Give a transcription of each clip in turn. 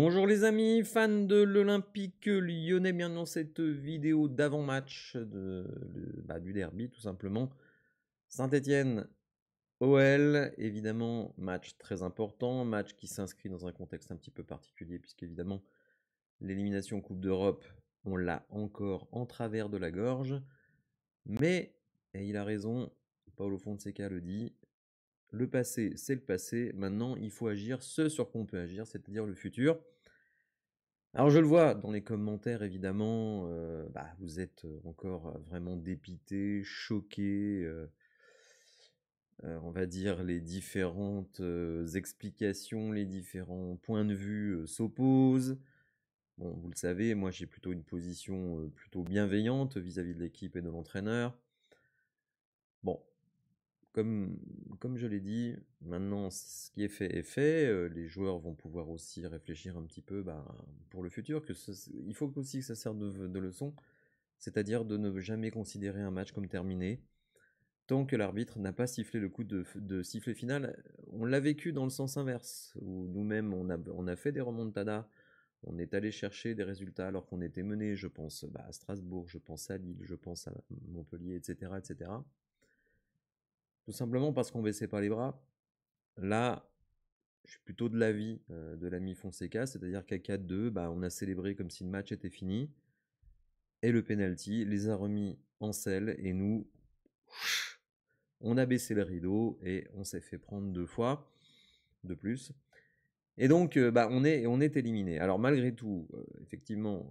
Bonjour les amis, fans de l'Olympique lyonnais, bienvenue dans cette vidéo d'avant-match du derby tout simplement. Saint-Étienne, OL, évidemment match très important, match qui s'inscrit dans un contexte un petit peu particulier puisqu'évidemment l'élimination Coupe d'Europe, on l'a encore en travers de la gorge. Mais, et il a raison, Paulo Fonseca le dit, le passé c'est le passé, maintenant il faut agir ce sur quoi on peut agir, c'est-à-dire le futur. Alors je le vois dans les commentaires évidemment, vous êtes encore vraiment dépité, choqué, on va dire les différentes explications, les différents points de vue s'opposent. Bon, vous le savez, moi j'ai plutôt une position plutôt bienveillante vis-à-vis de l'équipe et de l'entraîneur. Bon, comme je l'ai dit, maintenant ce qui est fait est fait. Les joueurs vont pouvoir aussi réfléchir un petit peu pour le futur. Il faut aussi que ça serve de leçon, c'est-à-dire de ne jamais considérer un match comme terminé. Tant que l'arbitre n'a pas sifflé le coup de sifflet final, on l'a vécu dans le sens inverse, où nous-mêmes on a fait des remontadas, on est allé chercher des résultats alors qu'on était mené, je pense à Strasbourg, je pense à Lille, je pense à Montpellier, etc. etc. Tout simplement parce qu'on baissait pas les bras. Là, je suis plutôt de l'avis de l'ami Fonseca, c'est-à-dire qu'à 4-2, on a célébré comme si le match était fini. Et le penalty les a remis en selle et nous, on a baissé le rideau et on s'est fait prendre 2 fois de plus. Et donc, on est éliminé. Alors malgré tout, effectivement,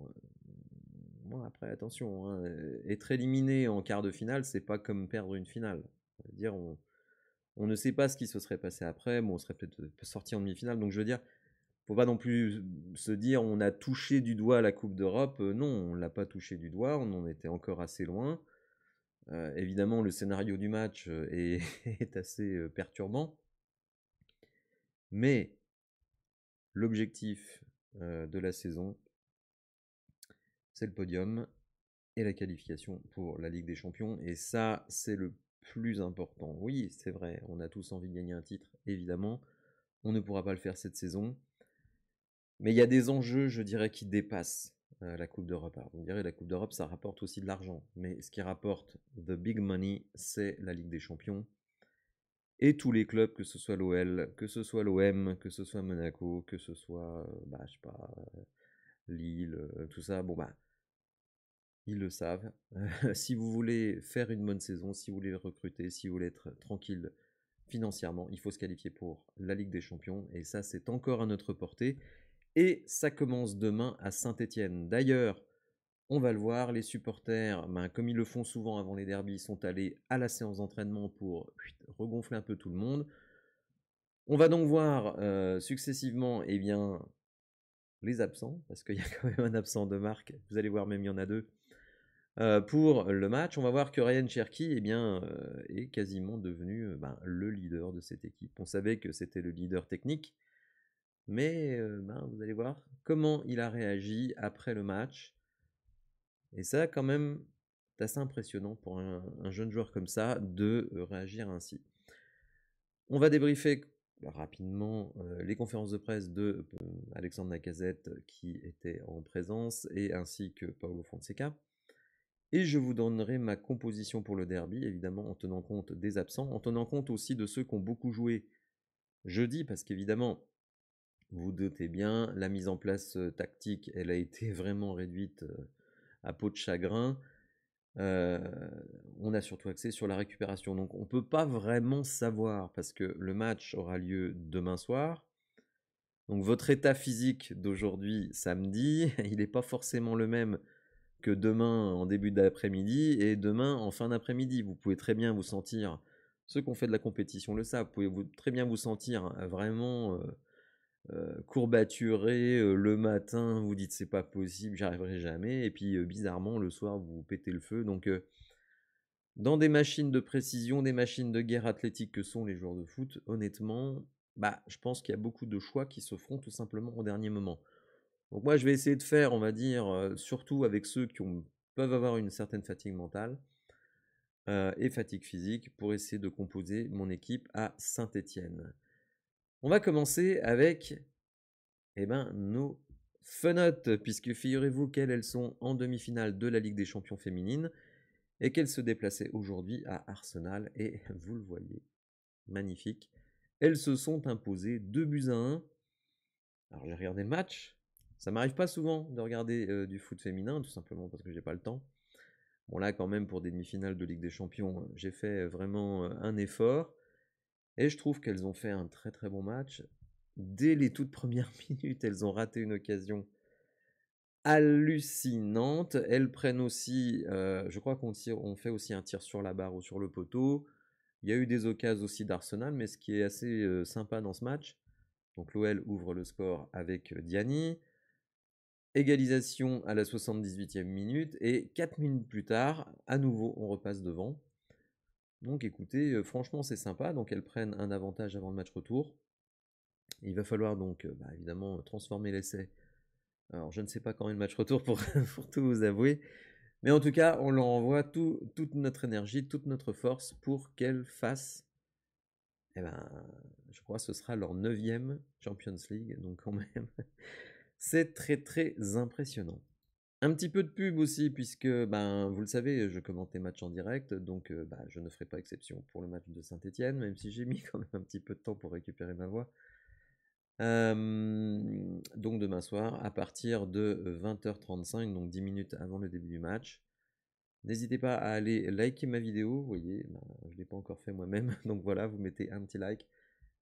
bon, après attention, hein, être éliminé en quart de finale, c'est pas comme perdre une finale. C'est-à-dire, on ne sait pas ce qui se serait passé après. Bon, on serait peut-être sorti en demi-finale. Donc je veux dire, faut pas non plus se dire on a touché du doigt la Coupe d'Europe. Non, on l'a pas touché du doigt. On en était encore assez loin. Évidemment, le scénario du match est, est assez perturbant. Mais l'objectif de la saison, c'est le podium et la qualification pour la Ligue des Champions. Et ça, c'est le plus important. Oui, c'est vrai, on a tous envie de gagner un titre, évidemment. On ne pourra pas le faire cette saison. Mais il y a des enjeux, je dirais, qui dépassent la Coupe d'Europe. Alors, vous me direz, la Coupe d'Europe, ça rapporte aussi de l'argent. Mais ce qui rapporte the big money, c'est la Ligue des Champions. Et tous les clubs, que ce soit l'OL, que ce soit l'OM, que ce soit Monaco, que ce soit, je sais pas, Lille, tout ça, ils le savent. Si vous voulez faire une bonne saison, si vous voulez recruter, si vous voulez être tranquille financièrement, il faut se qualifier pour la Ligue des Champions. Et ça, c'est encore à notre portée. Et ça commence demain à Saint-Étienne. D'ailleurs, on va le voir, les supporters, comme ils le font souvent avant les derbys, sont allés à la séance d'entraînement pour regonfler un peu tout le monde. On va donc voir successivement les absents, parce qu'il y a quand même un absent de marque, vous allez voir même il y en a deux, pour le match. On va voir que Ryan Cherki est quasiment devenu le leader de cette équipe. On savait que c'était le leader technique, mais vous allez voir comment il a réagi après le match. Et ça, quand même, c'est assez impressionnant pour un jeune joueur comme ça de réagir ainsi. On va débriefer rapidement les conférences de presse de Alexandre Lacazette qui était en présence et ainsi que Paulo Fonseca. Et je vous donnerai ma composition pour le derby, évidemment en tenant compte des absents, en tenant compte aussi de ceux qui ont beaucoup joué jeudi, parce qu'évidemment, vous doutez bien, la mise en place tactique, elle a été vraiment réduite à peau de chagrin. On a surtout axé sur la récupération. Donc on ne peut pas vraiment savoir, parce que le match aura lieu demain soir. Donc votre état physique d'aujourd'hui, samedi, il n'est pas forcément le même que demain en début d'après-midi et demain en fin d'après-midi. Vous pouvez très bien vous sentir, ceux qui ont fait de la compétition le savent, vous pouvez très bien vous sentir vraiment courbaturé le matin, vous dites c'est pas possible, j'y arriverai jamais, et puis bizarrement le soir vous pétez le feu. Donc dans des machines de précision, des machines de guerre athlétique que sont les joueurs de foot, honnêtement, je pense qu'il y a beaucoup de choix qui se feront tout simplement au dernier moment. Donc moi, je vais essayer de faire, on va dire, surtout avec ceux qui peuvent avoir une certaine fatigue mentale et fatigue physique, pour essayer de composer mon équipe à Saint-Étienne. On va commencer avec eh ben, nos fenotes, puisque figurez-vous qu'elles sont en demi-finale de la Ligue des Champions féminines et qu'elles se déplaçaient aujourd'hui à Arsenal. Et vous le voyez, magnifique. Elles se sont imposées 2-1. Alors j'ai regardé le match. Ça m'arrive pas souvent de regarder du foot féminin, tout simplement parce que j'ai pas le temps. Bon là quand même pour des demi-finales de Ligue des Champions, j'ai fait vraiment un effort. Et je trouve qu'elles ont fait un très très bon match. Dès les toutes premières minutes, elles ont raté une occasion hallucinante. Elles prennent aussi, je crois on fait aussi un tir sur la barre ou sur le poteau. Il y a eu des occasions aussi d'Arsenal, mais ce qui est assez sympa dans ce match, donc l'OL ouvre le score avec Diani. Égalisation à la 78e minute et 4 minutes plus tard, à nouveau, on repasse devant. Donc écoutez, franchement c'est sympa, donc elles prennent un avantage avant le match retour. Il va falloir donc évidemment transformer l'essai. Alors je ne sais pas quand est le match retour pour, pour tout vous avouer, mais en tout cas on leur envoie toute notre énergie, toute notre force pour qu'elles fassent, eh ben, je crois que ce sera leur 9e Champions League, donc quand même c'est très très impressionnant. Un petit peu de pub aussi, puisque vous le savez, je commente les matchs en direct, donc je ne ferai pas exception pour le match de Saint-Étienne, même si j'ai mis quand même un petit peu de temps pour récupérer ma voix. Donc demain soir, à partir de 20h35, donc 10 minutes avant le début du match. N'hésitez pas à aller liker ma vidéo, vous voyez, je ne l'ai pas encore fait moi-même, donc voilà, vous mettez un petit like.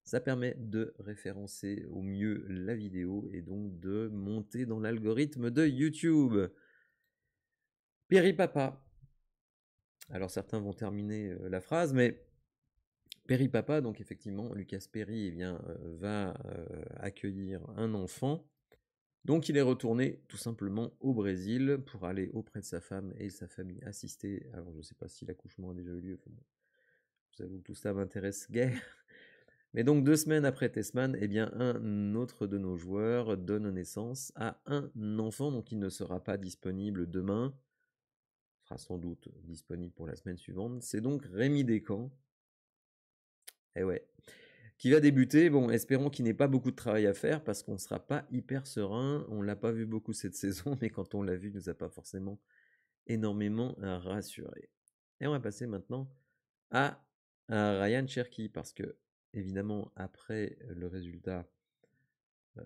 Ça permet de référencer au mieux la vidéo et donc de monter dans l'algorithme de YouTube. Péripapa. Alors certains vont terminer la phrase, mais Péripapa, donc effectivement, Lucas Perry va accueillir un enfant. Donc il est retourné tout simplement au Brésil pour aller auprès de sa femme et sa famille assister. Alors je ne sais pas si l'accouchement a déjà eu lieu. Enfin, bon, je vous avoue que tout ça m'intéresse guère. Mais donc 2 semaines après Tessman, eh bien un autre de nos joueurs donne naissance à un enfant, donc il ne sera pas disponible demain. Sera sans doute disponible pour la semaine suivante. C'est donc Rémi Descamps. Eh ouais. Qui va débuter. Bon, espérons qu'il n'ait pas beaucoup de travail à faire parce qu'on ne sera pas hyper serein. On ne l'a pas vu beaucoup cette saison, mais quand on l'a vu, il ne nous a pas forcément énormément rassuré. Et on va passer maintenant à Ryan Cherki parce que, évidemment, après le résultat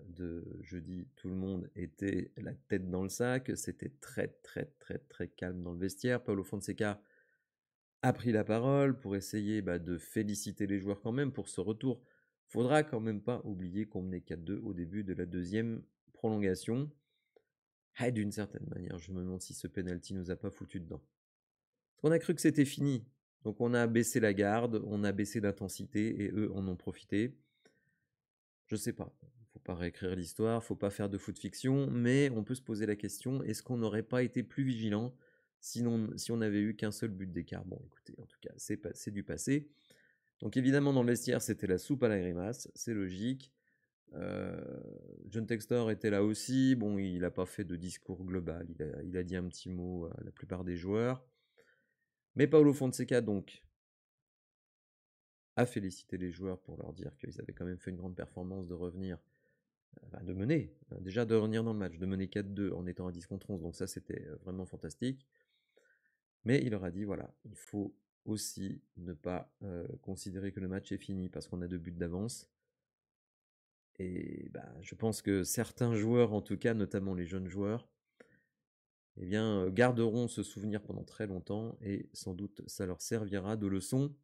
de jeudi, tout le monde était la tête dans le sac. C'était très, très, très, très calme dans le vestiaire. Paulo Fonseca a pris la parole pour essayer de féliciter les joueurs quand même pour ce retour. Faudra quand même pas oublier qu'on menait 4-2 au début de la deuxième prolongation. Et d'une certaine manière, je me demande si ce penalty nous a pas foutu dedans. Parce qu'on a cru que c'était fini. Donc on a baissé la garde, on a baissé d'intensité et eux en ont profité. Je sais pas. Faut pas réécrire l'histoire, faut pas faire de foot fiction, mais on peut se poser la question, est-ce qu'on n'aurait pas été plus vigilant sinon, si on n'avait eu qu'un seul but d'écart? Bon, écoutez, en tout cas, c'est du passé. Donc évidemment, dans le vestiaire, c'était la soupe à la grimace, c'est logique. John Textor était là aussi. Bon, il n'a pas fait de discours global, il a dit un petit mot à la plupart des joueurs. Mais Paulo Fonseca, donc, a félicité les joueurs pour leur dire qu'ils avaient quand même fait une grande performance de revenir, de mener, déjà de revenir dans le match, de mener 4-2 en étant à 10 contre 11, donc ça c'était vraiment fantastique. Mais il leur a dit, voilà, il faut aussi ne pas considérer que le match est fini parce qu'on a 2 buts d'avance. Et je pense que certains joueurs, en tout cas, notamment les jeunes joueurs, eh bien, garderont ce souvenir pendant très longtemps et sans doute ça leur servira de leçon.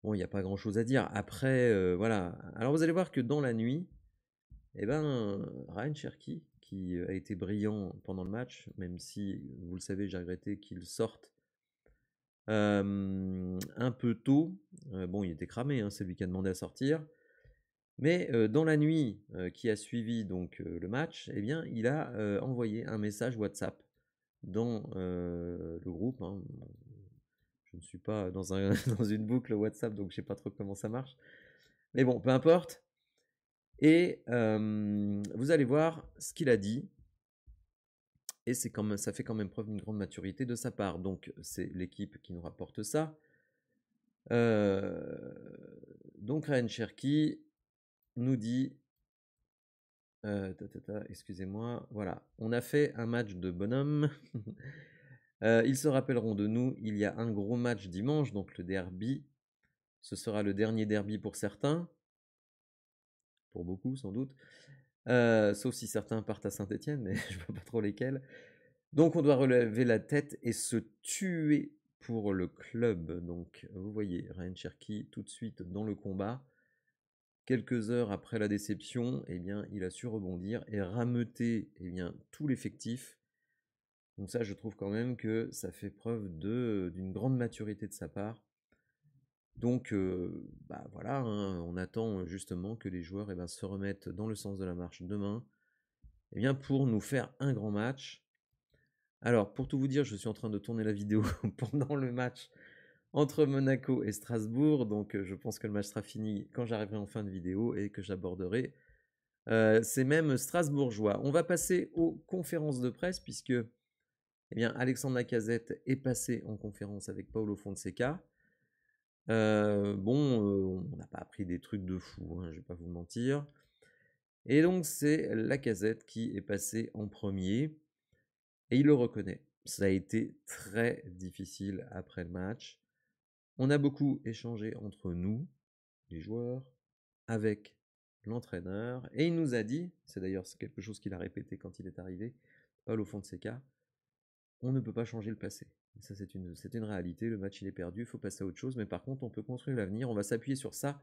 Bon, il n'y a pas grand-chose à dire. Après, voilà. Alors vous allez voir que dans la nuit, Ryan Cherki, qui a été brillant pendant le match, même si, vous le savez, j'ai regretté qu'il sorte un peu tôt. Bon, il était cramé, hein, c'est lui qui a demandé à sortir. Mais dans la nuit qui a suivi donc le match, eh bien, il a envoyé un message WhatsApp dans le groupe. Hein. Je ne suis pas dans dans une boucle WhatsApp, donc je ne sais pas trop comment ça marche. Mais bon, peu importe. Et vous allez voir ce qu'il a dit. Et ça fait quand même preuve d'une grande maturité de sa part. Donc c'est l'équipe qui nous rapporte ça. Donc Ryan Cherki nous dit Excusez-moi. Voilà, on a fait un match de bonhomme. Ils se rappelleront de nous, il y a un gros match dimanche, donc le derby. Ce sera le dernier derby pour certains, pour beaucoup sans doute, sauf si certains partent à Saint-Étienne, mais je vois pas trop lesquels. Donc on doit relever la tête et se tuer pour le club. Donc vous voyez, Ryan Cherki tout de suite dans le combat. Quelques heures après la déception, eh bien, il a su rebondir et rameuter eh bien, tout l'effectif. Donc ça, je trouve quand même que ça fait preuve d'une grande maturité de sa part. Donc, bah voilà, hein, on attend justement que les joueurs se remettent dans le sens de la marche demain, eh bien, pour nous faire un grand match. Alors, pour tout vous dire, je suis en train de tourner la vidéo pendant le match entre Monaco et Strasbourg, donc je pense que le match sera fini quand j'arriverai en fin de vidéo et que j'aborderai ces mêmes Strasbourgeois. On va passer aux conférences de presse puisque eh bien, Alexandre Lacazette est passé en conférence avec Paulo Fonseca. On n'a pas appris des trucs de fou, hein, je vais pas vous mentir. Et donc c'est Lacazette qui est passé en premier et il le reconnaît. Ça a été très difficile après le match. On a beaucoup échangé entre nous, les joueurs, avec l'entraîneur, et il nous a dit, c'est d'ailleurs quelque chose qu'il a répété quand il est arrivé, Paulo Fonseca, on ne peut pas changer le passé. Ça, c'est une réalité. Le match, il est perdu. Il faut passer à autre chose. Mais par contre, on peut construire l'avenir. On va s'appuyer sur ça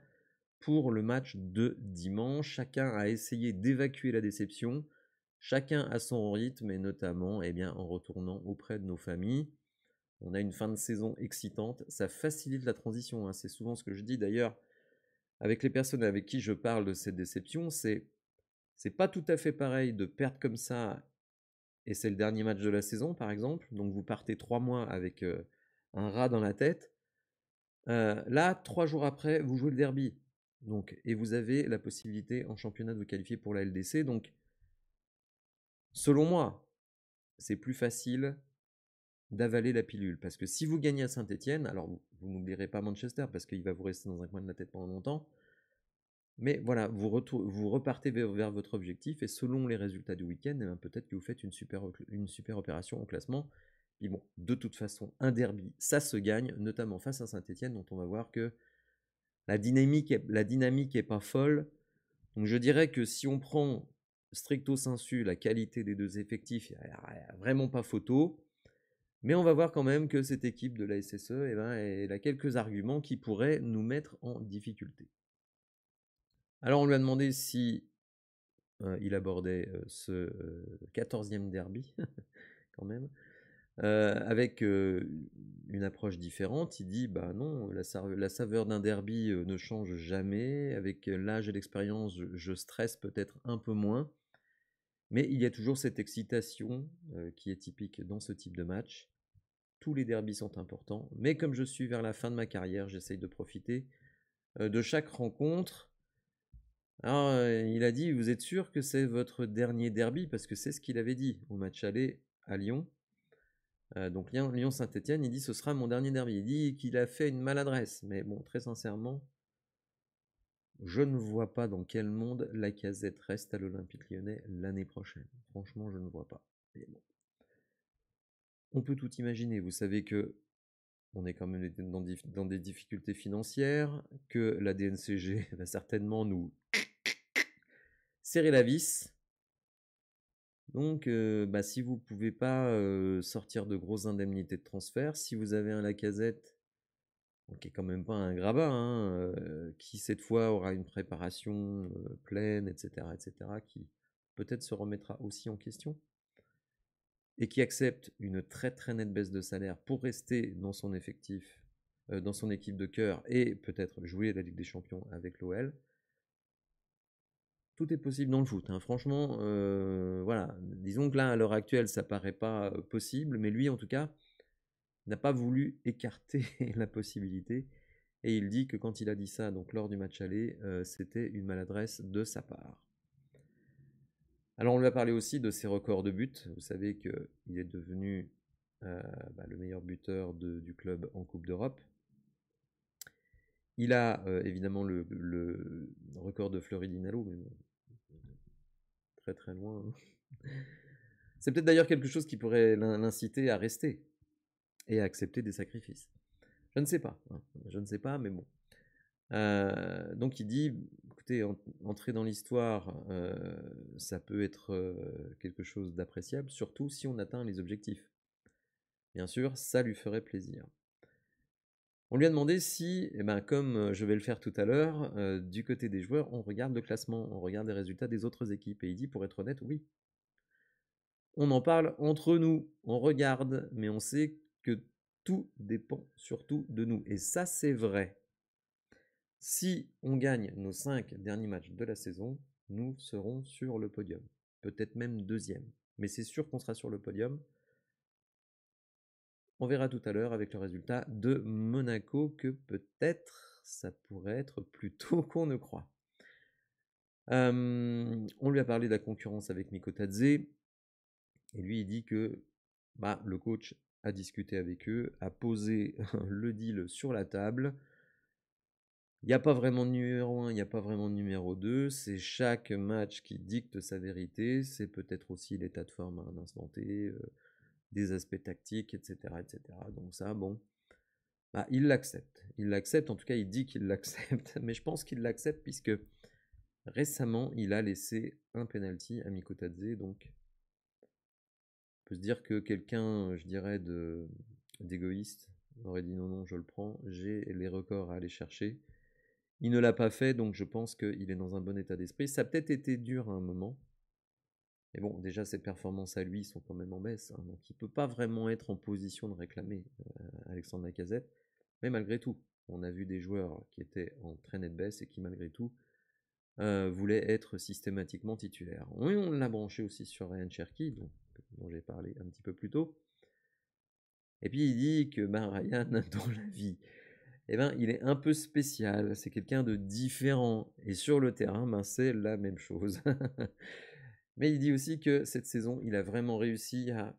pour le match de dimanche. Chacun a essayé d'évacuer la déception. Chacun à son rythme et notamment en retournant auprès de nos familles. On a une fin de saison excitante. Ça facilite la transition, hein. C'est souvent ce que je dis d'ailleurs avec les personnes avec qui je parle de cette déception. C'est pas tout à fait pareil de perdre comme ça et c'est le dernier match de la saison, par exemple. Donc vous partez 3 mois avec un rat dans la tête. Là, 3 jours après, vous jouez le derby. Donc, et vous avez la possibilité en championnat de vous qualifier pour la LDC. Donc, selon moi, c'est plus facile d'avaler la pilule. Parce que si vous gagnez à Saint-Etienne, alors vous n'oublierez pas Manchester, parce qu'il va vous rester dans un coin de la tête pendant longtemps. Mais voilà, vous repartez vers votre objectif, et selon les résultats du week-end, peut-être que vous faites une super opération au classement. Et bon, de toute façon, un derby, ça se gagne, notamment face à Saint-Etienne, dont on va voir que la dynamique est pas folle. Donc je dirais que si on prend stricto sensu la qualité des deux effectifs, il n'y a vraiment pas photo. Mais on va voir quand même que cette équipe de la SSE, elle a quelques arguments qui pourraient nous mettre en difficulté. Alors on lui a demandé si il abordait ce 14e derby, quand même, avec une approche différente. Il dit, bah non, la saveur d'un derby ne change jamais. Avec l'âge et l'expérience, je stresse peut-être un peu moins. Mais il y a toujours cette excitation qui est typique dans ce type de match. Tous les derbys sont importants. Mais comme je suis vers la fin de ma carrière, j'essaye de profiter de chaque rencontre. Alors, il a dit, vous êtes sûr que c'est votre dernier derby? Parce que c'est ce qu'il avait dit au match aller à Lyon. Donc Lyon-Saint-Etienne, il dit, ce sera mon dernier derby. Il dit qu'il a fait une maladresse. Mais bon, très sincèrement, je ne vois pas dans quel monde Lacazette reste à l'Olympique Lyonnais l'année prochaine. Franchement, je ne vois pas. Mais bon. On peut tout imaginer. Vous savez que on est quand même dans des difficultés financières, que la DNCG va certainement nous serrer la vis. Donc, si vous ne pouvez pas sortir de grosses indemnités de transfert, si vous avez un Lacazette, qui est quand même pas un grabat, hein, qui cette fois aura une préparation pleine, etc., qui peut-être se remettra aussi en question, et qui accepte une très très nette baisse de salaire pour rester dans son effectif, dans son équipe de cœur, et peut-être jouer la Ligue des Champions avec l'OL. Tout est possible dans le foot, hein. Franchement, voilà. Disons que là, à l'heure actuelle, ça paraît pas possible, mais lui, en tout cas, n'a pas voulu écarter la possibilité. Et il dit que quand il a dit ça, donc lors du match aller, c'était une maladresse de sa part. Alors on lui a parlé aussi de ses records de buts. Vous savez qu'il est devenu le meilleur buteur du club en Coupe d'Europe. Il a évidemment le record de Fleury Dinalo, mais bon, très très loin. C'est peut-être d'ailleurs quelque chose qui pourrait l'inciter à rester et à accepter des sacrifices. Je ne sais pas, hein. Je ne sais pas, mais bon. Donc il dit, écoutez, entrer dans l'histoire, ça peut être quelque chose d'appréciable, surtout si on atteint les objectifs. Bien sûr, ça lui ferait plaisir. On lui a demandé si, eh ben, comme je vais le faire tout à l'heure, du côté des joueurs, on regarde le classement, on regarde les résultats des autres équipes. Et il dit, pour être honnête, oui. On en parle entre nous, on regarde, mais on sait que tout dépend surtout de nous. Et ça, c'est vrai. Si on gagne nos 5 derniers matchs de la saison, nous serons sur le podium. Peut-être même deuxième. Mais c'est sûr qu'on sera sur le podium. On verra tout à l'heure avec le résultat de Monaco que peut-être ça pourrait être plus tôt qu'on ne croit. On lui a parlé de la concurrence avec Mikotadze. Et lui, il dit que le coach a discuté avec eux, a posé le deal sur la table. Il n'y a pas vraiment de numéro 1, il n'y a pas vraiment de numéro 2. C'est chaque match qui dicte sa vérité. C'est peut-être aussi l'état de forme à un instant T, des aspects tactiques, etc., etc. Donc ça, bon, il l'accepte. Il l'accepte, en tout cas, il dit qu'il l'accepte. Mais je pense qu'il l'accepte puisque récemment, il a laissé un penalty à Mikotadze. Donc, on peut se dire que quelqu'un, je dirais, d'égoïste aurait dit non, non, je le prends. J'ai les records à aller chercher. Il ne l'a pas fait, donc je pense qu'il est dans un bon état d'esprit. Ça a peut-être été dur à un moment. Mais bon, déjà, ses performances à lui sont quand même en baisse. Hein, donc il ne peut pas vraiment être en position de réclamer Alexandre Lacazette. Mais malgré tout, on a vu des joueurs qui étaient en très nette baisse et qui, malgré tout, voulaient être systématiquement titulaires. Oui, on l'a branché aussi sur Ryan Cherki, dont j'ai parlé un petit peu plus tôt. Et puis il dit que Ryan, dans la vie, il est un peu spécial, c'est quelqu'un de différent. Et sur le terrain, c'est la même chose. Mais il dit aussi que cette saison, il a vraiment réussi à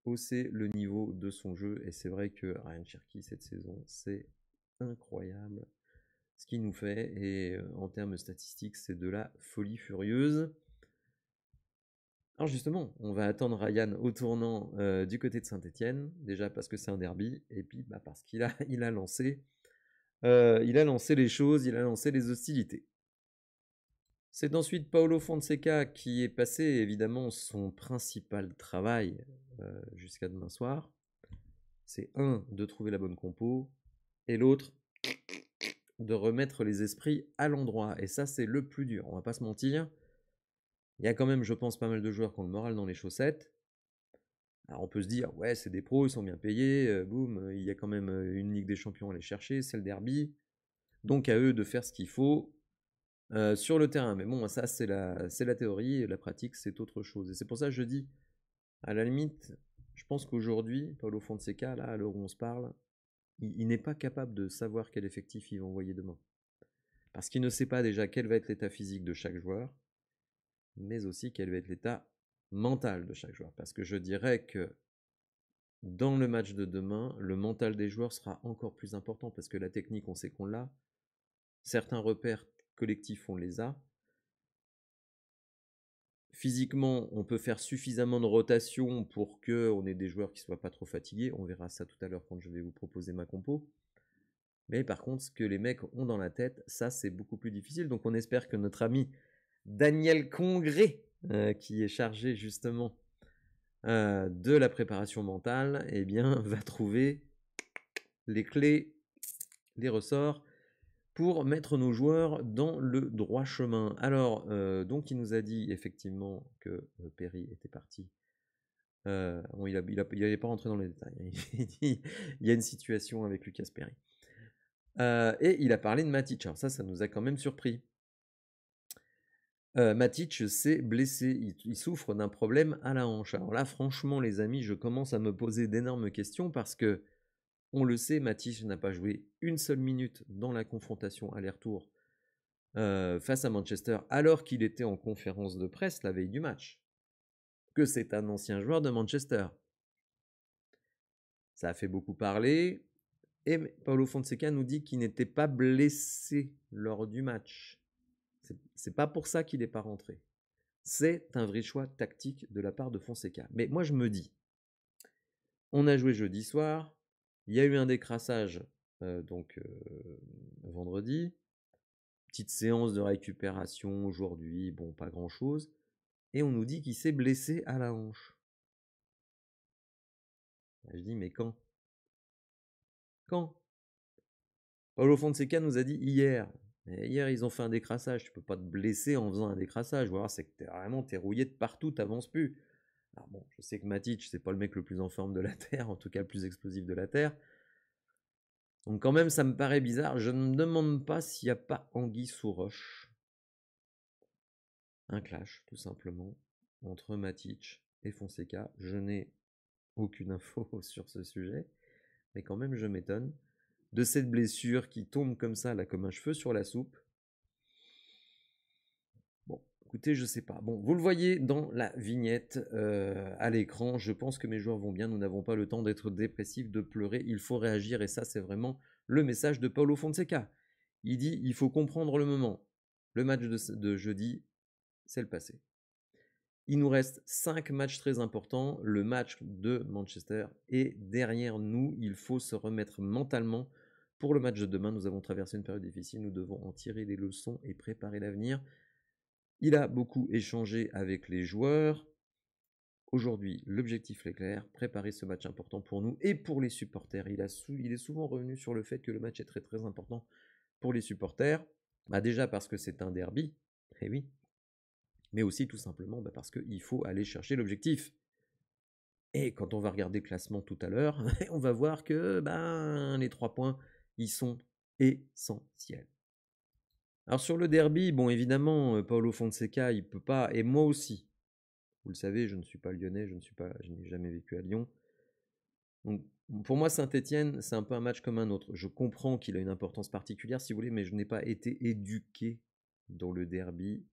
hausser le niveau de son jeu. Et c'est vrai que Ryan Cherki, cette saison, c'est incroyable ce qu'il nous fait. Et en termes statistiques, c'est de la folie furieuse. Alors justement, on va attendre Ryan au tournant du côté de Saint-Etienne. Déjà parce que c'est un derby. Et puis parce qu'il a lancé... il a lancé les choses, il a lancé les hostilités. C'est ensuite Paulo Fonseca qui est passé évidemment son principal travail jusqu'à demain soir. C'est de trouver la bonne compo, et l'autre, de remettre les esprits à l'endroit. Et ça, c'est le plus dur, on va pas se mentir. Il y a quand même, je pense, pas mal de joueurs qui ont le moral dans les chaussettes. Alors on peut se dire, ouais, c'est des pros, ils sont bien payés, boum, il y a quand même une Ligue des Champions à aller chercher, c'est le derby. Donc à eux de faire ce qu'il faut sur le terrain. Mais bon, ça c'est la théorie, et la pratique c'est autre chose. Et c'est pour ça que je dis, à la limite, je pense qu'aujourd'hui, Paulo Fonseca, là, à l'heure où on se parle, il n'est pas capable de savoir quel effectif il va envoyer demain. Parce qu'il ne sait pas déjà quel va être l'état physique de chaque joueur, mais aussi quel va être l'état mental de chaque joueur. Parce que je dirais que dans le match de demain, le mental des joueurs sera encore plus important, parce que la technique, on sait qu'on l'a. Certains repères collectifs, on les a. Physiquement, on peut faire suffisamment de rotation pour qu'on ait des joueurs qui ne soient pas trop fatigués. On verra ça tout à l'heure quand je vais vous proposer ma compo. Mais par contre, ce que les mecs ont dans la tête, ça, c'est beaucoup plus difficile. Donc on espère que notre ami Daniel Congré, qui est chargé justement de la préparation mentale, va trouver les clés, les ressorts pour mettre nos joueurs dans le droit chemin. Alors, donc il nous a dit effectivement que Perry était parti. Bon, il n'allait pas rentrer dans les détails. Il dit il y a une situation avec Lucas Perry. Et il a parlé de Matic. Alors ça nous a quand même surpris. Matic s'est blessé. Il souffre d'un problème à la hanche. Alors là, franchement, les amis, je commence à me poser d'énormes questions parce que, on le sait, Matic n'a pas joué une seule minute dans la confrontation aller-retour face à Manchester, alors qu'il était en conférence de presse la veille du match. Que c'est un ancien joueur de Manchester. Ça a fait beaucoup parler. Et Paulo Fonseca nous dit qu'il n'était pas blessé lors du match. C'est pas pour ça qu'il n'est pas rentré. C'est un vrai choix tactique de la part de Fonseca. Mais moi, je me dis, on a joué jeudi soir, il y a eu un décrassage vendredi, petite séance de récupération aujourd'hui, bon, pas grand-chose, et on nous dit qu'il s'est blessé à la hanche. Je dis, mais quand? Quand? Paulo Fonseca nous a dit hier. Et hier, ils ont fait un décrassage. Tu peux pas te blesser en faisant un décrassage. Ou alors, c'est que t'es rouillé de partout, t'avances plus. Alors bon, je sais que Matic, c'est pas le mec le plus en forme de la Terre, en tout cas le plus explosif de la Terre. Donc quand même, ça me paraît bizarre. Je ne me demande pas s'il n'y a pas anguille sous roche. Un clash, tout simplement, entre Matic et Fonseca. Je n'ai aucune info sur ce sujet, mais quand même, je m'étonne de cette blessure qui tombe comme ça, là, comme un cheveu sur la soupe. Bon, écoutez, je sais pas. Bon, vous le voyez dans la vignette à l'écran. Je pense que mes joueurs vont bien. Nous n'avons pas le temps d'être dépressifs, de pleurer. Il faut réagir. Et ça, c'est vraiment le message de Paulo Fonseca. Il dit, il faut comprendre le moment. Le match de jeudi, c'est le passé. Il nous reste 5 matchs très importants. Le match de Manchester est derrière nous. Il faut se remettre mentalement pour le match de demain. Nous avons traversé une période difficile. Nous devons en tirer les leçons et préparer l'avenir. Il a beaucoup échangé avec les joueurs. Aujourd'hui, l'objectif est clair, préparer ce match important pour nous et pour les supporters. Il est souvent revenu sur le fait que le match est très très important pour les supporters. Déjà parce que c'est un derby, eh oui, mais aussi tout simplement parce qu'il faut aller chercher l'objectif. Et quand on va regarder le classement tout à l'heure, on va voir que les 3 points, ils sont essentiels. Alors sur le derby, bon évidemment, Paulo Fonseca, il peut pas, et moi aussi, vous le savez, je ne suis pas lyonnais, je n'ai jamais vécu à Lyon. Donc, pour moi, Saint-Étienne, c'est un peu un match comme un autre. Je comprends qu'il a une importance particulière, si vous voulez, mais je n'ai pas été éduqué dans le derby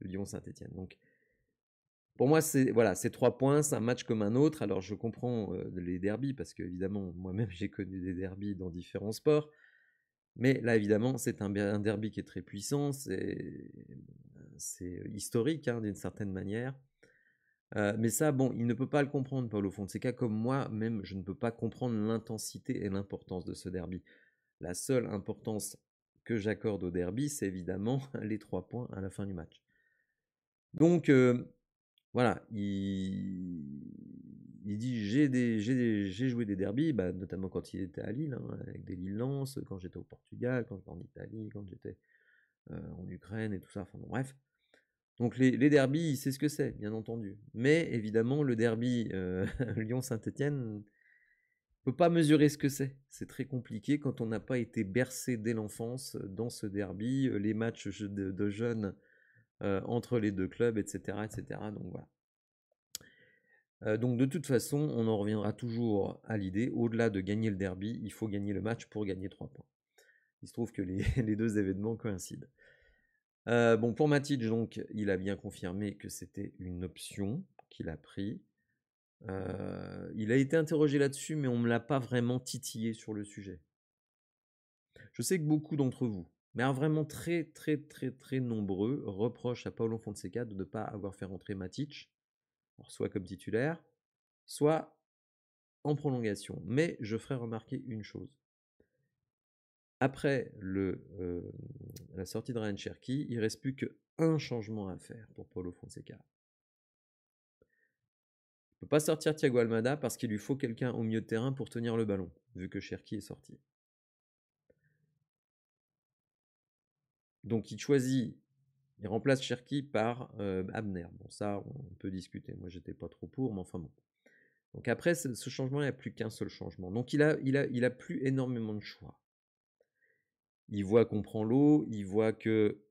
Lyon-Saint-Étienne. Donc, pour moi, c'est 3 points, c'est un match comme un autre. Alors, je comprends les derbys, parce que, évidemment, moi-même, j'ai connu des derbys dans différents sports. Mais là, évidemment, c'est un derby qui est très puissant, c'est historique, d'une certaine manière. Mais ça, bon, il ne peut pas le comprendre, Paulo Fonseca, comme moi, même, je ne peux pas comprendre l'intensité et l'importance de ce derby. La seule importance que j'accorde au derby, c'est évidemment les 3 points à la fin du match. Donc, voilà, il dit j'ai joué des derbys, notamment quand il était à Lille, avec des Lille-Lens, quand j'étais au Portugal, quand j'étais en Italie, quand j'étais en Ukraine et tout ça. Enfin bon, bref. Donc les derbys, il sait ce que c'est, bien entendu. Mais évidemment, le derby Lyon-Saint-Étienne ne peut pas mesurer ce que c'est. C'est très compliqué quand on n'a pas été bercé dès l'enfance dans ce derby, les matchs de jeunes entre les deux clubs, etc. etc. Donc voilà. Donc de toute façon, on en reviendra toujours à l'idée, au-delà de gagner le derby, il faut gagner le match pour gagner 3 points. Il se trouve que les deux événements coïncident. Bon, pour Matic, donc, il a bien confirmé que c'était une option qu'il a pris. Il a été interrogé là-dessus, mais on ne me l'a pas vraiment titillé sur le sujet. Je sais que beaucoup d'entre vous, mais vraiment très très très très nombreux, reprochent à Paulo Fonseca de ne pas avoir fait rentrer Matic, soit comme titulaire, soit en prolongation. Mais je ferai remarquer une chose. Après la sortie de Ryan Cherki, il ne reste plus qu'un changement à faire pour Paulo Fonseca. Il ne peut pas sortir Thiago Almada parce qu'il lui faut quelqu'un au milieu de terrain pour tenir le ballon, vu que Cherki est sorti. Donc il remplace Cherki par Abner. Bon, ça, on peut discuter. Moi, j'étais pas trop pour, mais enfin bon. Donc après, ce changement, il n'y a plus qu'un seul changement. Donc il a plus énormément de choix. Il voit qu'on prend l'eau, il voit que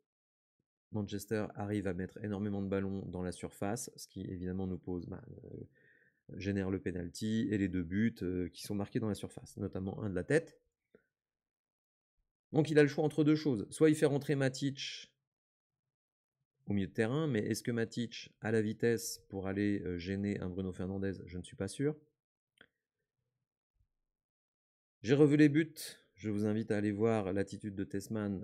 Manchester arrive à mettre énormément de ballons dans la surface, ce qui évidemment nous génère le penalty et les 2 buts qui sont marqués dans la surface, notamment un de la tête. Donc il a le choix entre 2 choses. Soit il fait rentrer Matic au milieu de terrain, mais est-ce que Matic a la vitesse pour aller gêner un Bruno Fernandes? Je ne suis pas sûr. J'ai revu les buts. Je vous invite à aller voir l'attitude de Tessman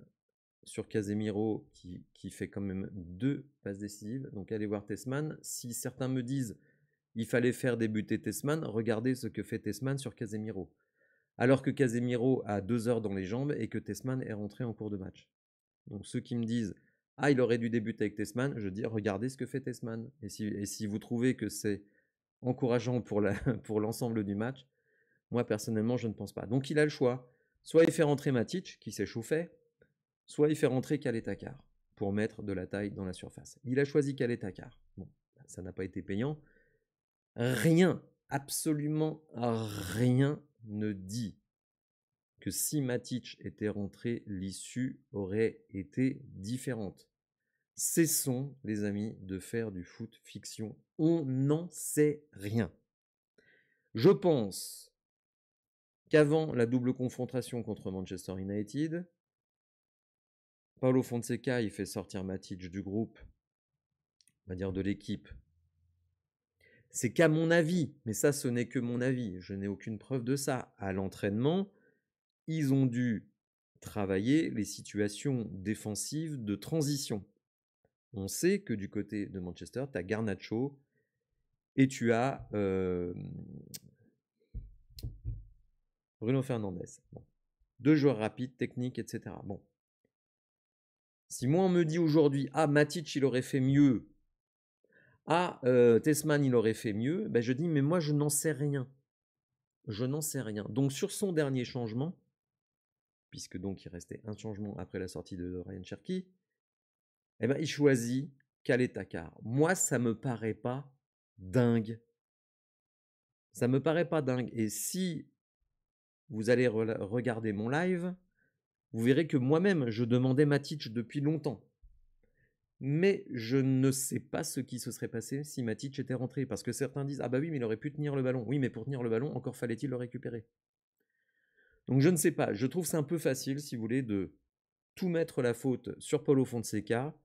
sur Casemiro qui fait quand même 2 passes décisives. Donc allez voir Tessman. Si certains me disent il fallait faire débuter Tessman, regardez ce que fait Tessman sur Casemiro. Alors que Casemiro a 2 heures dans les jambes et que Tessman est rentré en cours de match. Donc ceux qui me disent ah il aurait dû débuter avec Tessman, je dis regardez ce que fait Tessman. Et si vous trouvez que c'est encourageant pour l'ensemble du match, moi personnellement je ne pense pas. Donc il a le choix. Soit il fait rentrer Matic qui s'échauffait, soit il fait rentrer Caleta-Car pour mettre de la taille dans la surface. Il a choisi Caleta-Car. Bon, ça n'a pas été payant. Rien, absolument rien ne dit que si Matic était rentré, l'issue aurait été différente. Cessons, les amis, de faire du foot fiction. On n'en sait rien. Je pense qu'avant la double confrontation contre Manchester United, Paulo Fonseca, il fait sortir Matic du groupe, on va dire de l'équipe. C'est qu'à mon avis, mais ça ce n'est que mon avis, je n'ai aucune preuve de ça, à l'entraînement, ils ont dû travailler les situations défensives de transition. On sait que du côté de Manchester, tu as Garnacho et tu as Bruno Fernandes. Bon. 2 joueurs rapides, techniques, etc. Bon. Si moi on me dit aujourd'hui, ah Matic il aurait fait mieux, ah Tessman il aurait fait mieux, ben je dis mais moi je n'en sais rien. Je n'en sais rien. Donc sur son dernier changement, puisque donc il restait un changement après la sortie de Ryan Cherki, eh ben il choisit Caleta-Car. Moi ça me paraît pas dingue. Ça me paraît pas dingue. Et si vous allez regarder mon live, vous verrez que moi-même je demandais Matic depuis longtemps. Mais je ne sais pas ce qui se serait passé si Matic était rentré. Parce que certains disent, ah bah oui, mais il aurait pu tenir le ballon. Oui, mais pour tenir le ballon, encore fallait-il le récupérer. Donc je ne sais pas. Je trouve c'est un peu facile, si vous voulez, de tout mettre la faute sur Paulo Fonseca.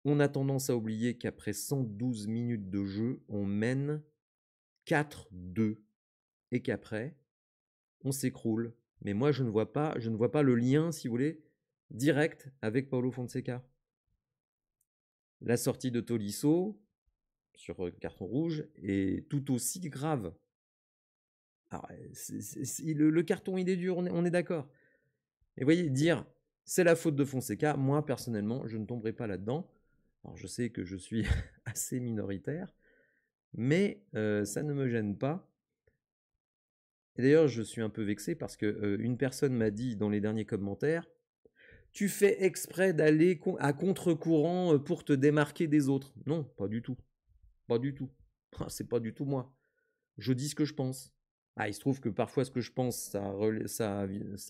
On a tendance à oublier qu'après 112 minutes de jeu, on mène 4-2. Et qu'après, on s'écroule. Mais moi, je ne vois pas le lien, si vous voulez, direct avec Paulo Fonseca. La sortie de Tolisso sur carton rouge est tout aussi grave. Alors, le carton, il est dur, on est d'accord. Et vous voyez, dire c'est la faute de Fonseca, moi, personnellement, je ne tomberai pas là-dedans. Alors, je sais que je suis assez minoritaire, mais ça ne me gêne pas. Et d'ailleurs, je suis un peu vexé parce qu'une personne m'a dit dans les derniers commentaires, tu fais exprès d'aller à contre-courant pour te démarquer des autres. Non, pas du tout. Pas du tout. C'est pas du tout moi. Je dis ce que je pense. Ah, il se trouve que parfois ce que je pense, ça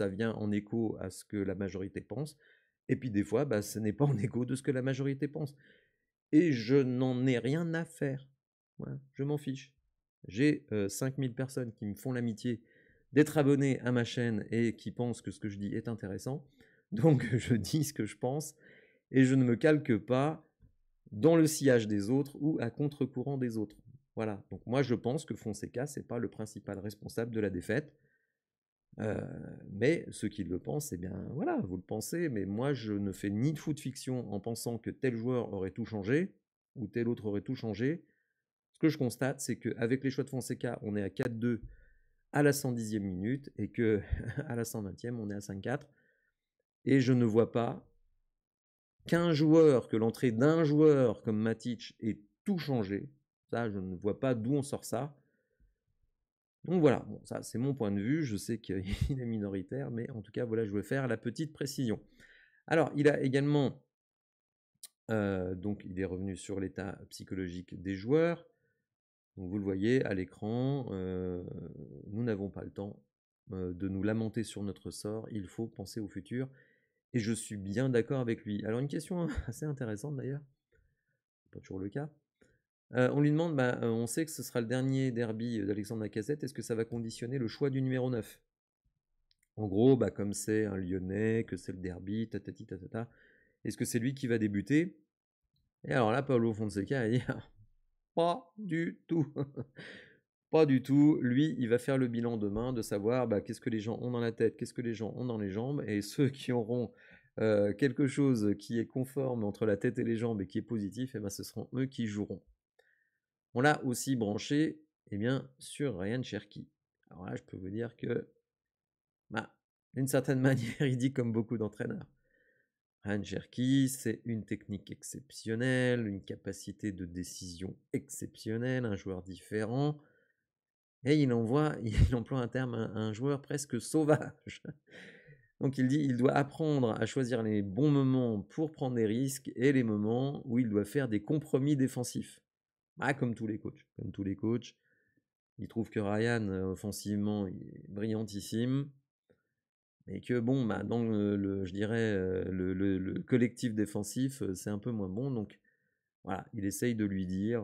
vient en écho à ce que la majorité pense. Et puis des fois, bah, ce n'est pas en écho de ce que la majorité pense. Et je n'en ai rien à faire. Voilà, je m'en fiche. J'ai 5000 personnes qui me font l'amitié d'être abonnés à ma chaîne et qui pensent que ce que je dis est intéressant. Donc je dis ce que je pense et je ne me calque pas dans le sillage des autres ou à contre-courant des autres. Voilà, donc moi je pense que Fonseca, c'est pas le principal responsable de la défaite. Mais ceux qui le pensent, eh bien voilà, vous le pensez, mais moi je ne fais ni de foot fiction en pensant que tel joueur aurait tout changé ou tel autre aurait tout changé. Ce que je constate, c'est qu'avec les choix de Fonseca, on est à 4-2 à la 110e minute et qu'à la 120e, on est à 5-4. Et je ne vois pas qu'un joueur, que l'entrée d'un joueur comme Matic ait tout changé. Ça, je ne vois pas d'où on sort ça. Donc voilà, bon, ça c'est mon point de vue, je sais qu'il est minoritaire, mais en tout cas, voilà, je veux faire la petite précision. Alors, il a également, donc il est revenu sur l'état psychologique des joueurs. Donc vous le voyez à l'écran, nous n'avons pas le temps de nous lamenter sur notre sort, il faut penser au futur. Et je suis bien d'accord avec lui. Alors une question assez intéressante d'ailleurs, pas toujours le cas. On lui demande, on sait que ce sera le dernier derby d'Alexandre Lacazette, est-ce que ça va conditionner le choix du numéro 9 ? En gros, comme c'est un Lyonnais, que c'est le derby, tatati tatata, est-ce que c'est lui qui va débuter ? Et alors là, Paulo Fonseca a dit, pas du tout. Pas du tout. Lui, il va faire le bilan demain de savoir qu'est-ce que les gens ont dans la tête, qu'est-ce que les gens ont dans les jambes, et ceux qui auront quelque chose qui est conforme entre la tête et les jambes et qui est positif, et ben ce seront eux qui joueront. On l'a aussi branché sur Ryan Cherki. Alors là, je peux vous dire que, d'une certaine manière, il dit comme beaucoup d'entraîneurs. Ryan Cherki, c'est une technique exceptionnelle, une capacité de décision exceptionnelle, un joueur différent. Et il emploie un terme, un joueur presque sauvage. Donc il dit, il doit apprendre à choisir les bons moments pour prendre des risques et les moments où il doit faire des compromis défensifs. Comme tous les coachs. Comme tous les coachs, il trouve que Ryan, offensivement, il est brillantissime. Et que bon, dans je dirais, le collectif défensif, c'est un peu moins bon. Donc voilà, il essaye de lui dire,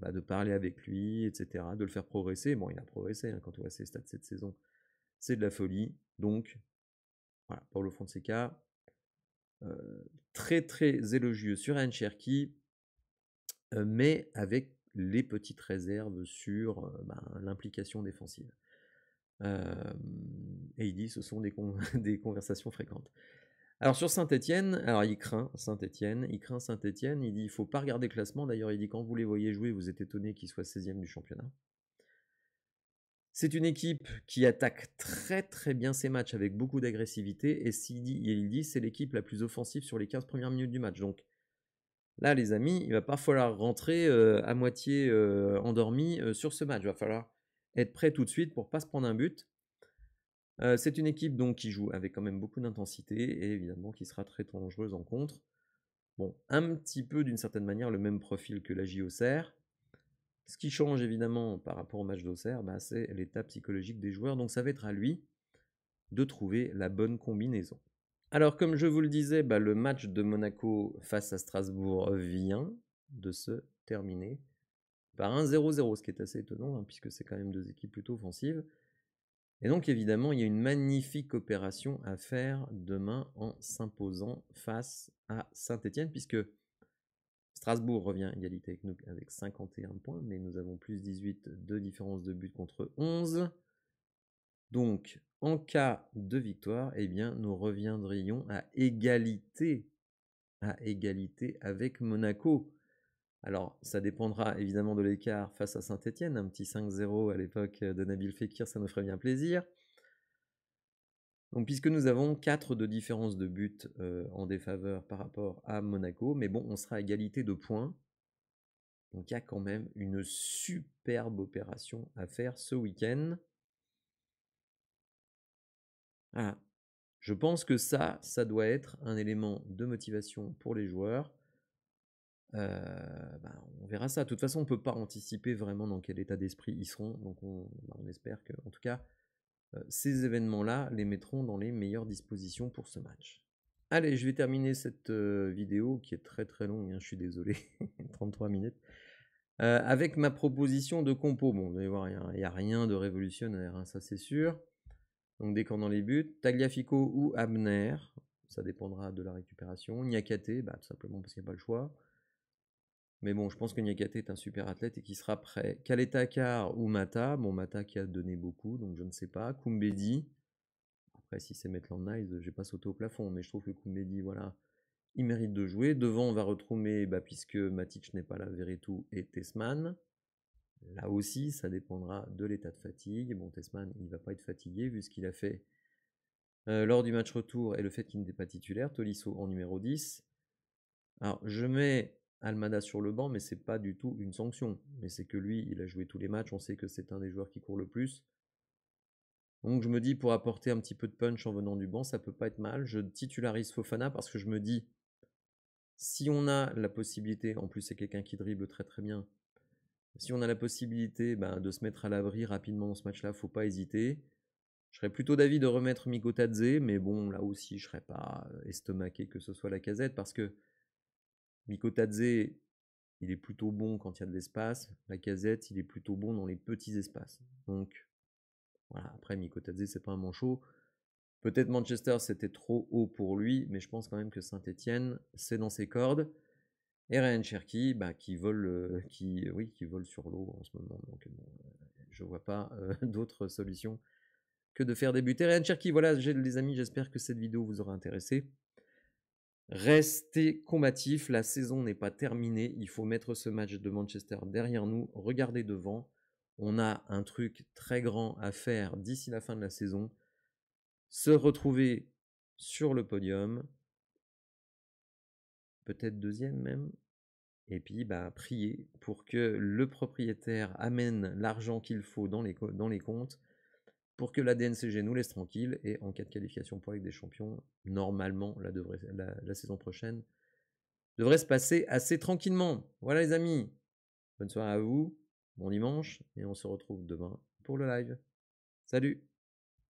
de parler avec lui, etc., de le faire progresser. Bon, il a progressé, hein, quand on voit ses stats cette saison. C'est de la folie. Donc, voilà, Paulo Fonseca, très très élogieux sur Ryan Cherki, mais avec les petites réserves sur l'implication défensive. Et il dit ce sont des conversations fréquentes. Alors sur Saint-Etienne, alors il craint Saint-Etienne, il dit il ne faut pas regarder le classement, d'ailleurs il dit quand vous les voyez jouer, vous êtes étonné qu'ils soient 16e du championnat. C'est une équipe qui attaque très très bien ses matchs avec beaucoup d'agressivité, et il dit c'est l'équipe la plus offensive sur les 15 premières minutes du match. Donc là les amis, il va pas falloir rentrer à moitié endormi sur ce match, il va falloir être prêt tout de suite pour pas se prendre un but. C'est une équipe donc qui joue avec quand même beaucoup d'intensité et évidemment qui sera très dangereuse en contre. Bon, un petit peu d'une certaine manière le même profil que la Auxerre. Ce qui change évidemment par rapport au match d'Auxerre, c'est l'état psychologique des joueurs. Donc ça va être à lui de trouver la bonne combinaison. Alors comme je vous le disais, le match de Monaco face à Strasbourg vient de se terminer par un 0-0, ce qui est assez étonnant, hein, puisque c'est quand même deux équipes plutôt offensives. Et donc évidemment, il y a une magnifique opération à faire demain en s'imposant face à Saint-Etienne, puisque Strasbourg revient à égalité avec nous avec 51 points, mais nous avons plus 18 de différence de but contre 11. Donc, en cas de victoire, nous reviendrions à égalité avec Monaco. Alors, ça dépendra évidemment de l'écart face à Saint-Etienne. Un petit 5-0 à l'époque de Nabil Fekir, ça nous ferait bien plaisir. Donc, puisque nous avons 4 de différence de but en défaveur par rapport à Monaco, mais bon, on sera à égalité de points. Donc, il y a quand même une superbe opération à faire ce week-end. Voilà. Je pense que ça doit être un élément de motivation pour les joueurs. On verra ça. De toute façon, on ne peut pas anticiper vraiment dans quel état d'esprit ils seront. Donc, on espère que, en tout cas, ces événements-là les mettront dans les meilleures dispositions pour ce match. Allez, je vais terminer cette vidéo qui est très très longue, hein, je suis désolé, 33 minutes, avec ma proposition de compo. Bon, vous allez voir, il n'y a rien de révolutionnaire, hein, ça c'est sûr. Donc dès qu'on dans les buts, Tagliafico ou Abner, ça dépendra de la récupération. Niakate, tout simplement parce qu'il n'y a pas le choix. Mais bon, je pense que Niakate est un super athlète et qui sera prêt. Kaletakar ou Mata, bon Mata qui a donné beaucoup, donc je ne sais pas. Koumbedi, après si c'est Maitland Niles, j'ai pas sauté au plafond, mais je trouve que Koumbedi, voilà, il mérite de jouer. Devant, on va retrouver, puisque Matic n'est pas là, Veretout et Tessman. Là aussi, ça dépendra de l'état de fatigue. Bon, Tessman, il ne va pas être fatigué vu ce qu'il a fait lors du match retour et le fait qu'il n'était pas titulaire. Tolisso en numéro 10. Alors, je mets Almada sur le banc, mais c'est pas du tout une sanction. Mais c'est que lui, il a joué tous les matchs. On sait que c'est un des joueurs qui court le plus. Donc je me dis, pour apporter un petit peu de punch en venant du banc, ça peut pas être mal. Je titularise Fofana parce que je me dis, si on a la possibilité, en plus c'est quelqu'un qui dribble très très bien, si on a la possibilité de se mettre à l'abri rapidement dans ce match-là, faut pas hésiter. Je serais plutôt d'avis de remettre Mikotadze, mais bon, là aussi, je serais pas estomaqué que ce soit Lacazette, parce que Mikotadze, il est plutôt bon quand il y a de l'espace. Lacazette, il est plutôt bon dans les petits espaces. Donc, voilà, après, Mikotadze, c'est pas un manchot. Peut-être Manchester, c'était trop haut pour lui, mais je pense quand même que Saint-Etienne, c'est dans ses cordes. Et Ryan Cherki, qui vole sur l'eau en ce moment. Donc, je vois pas d'autre solution que de faire débuter Ryan Cherki. Voilà, les amis, j'espère que cette vidéo vous aura intéressé. Restez combatifs, la saison n'est pas terminée, il faut mettre ce match de Manchester derrière nous, regardez devant, on a un truc très grand à faire d'ici la fin de la saison, se retrouver sur le podium, peut-être deuxième même, et puis prier pour que le propriétaire amène l'argent qu'il faut dans les comptes, pour que la DNCG nous laisse tranquille, et en cas de qualification pour la Ligue des Champions, normalement, la saison prochaine devrait se passer assez tranquillement. Voilà les amis, bonne soirée à vous, bon dimanche, et on se retrouve demain pour le live. Salut!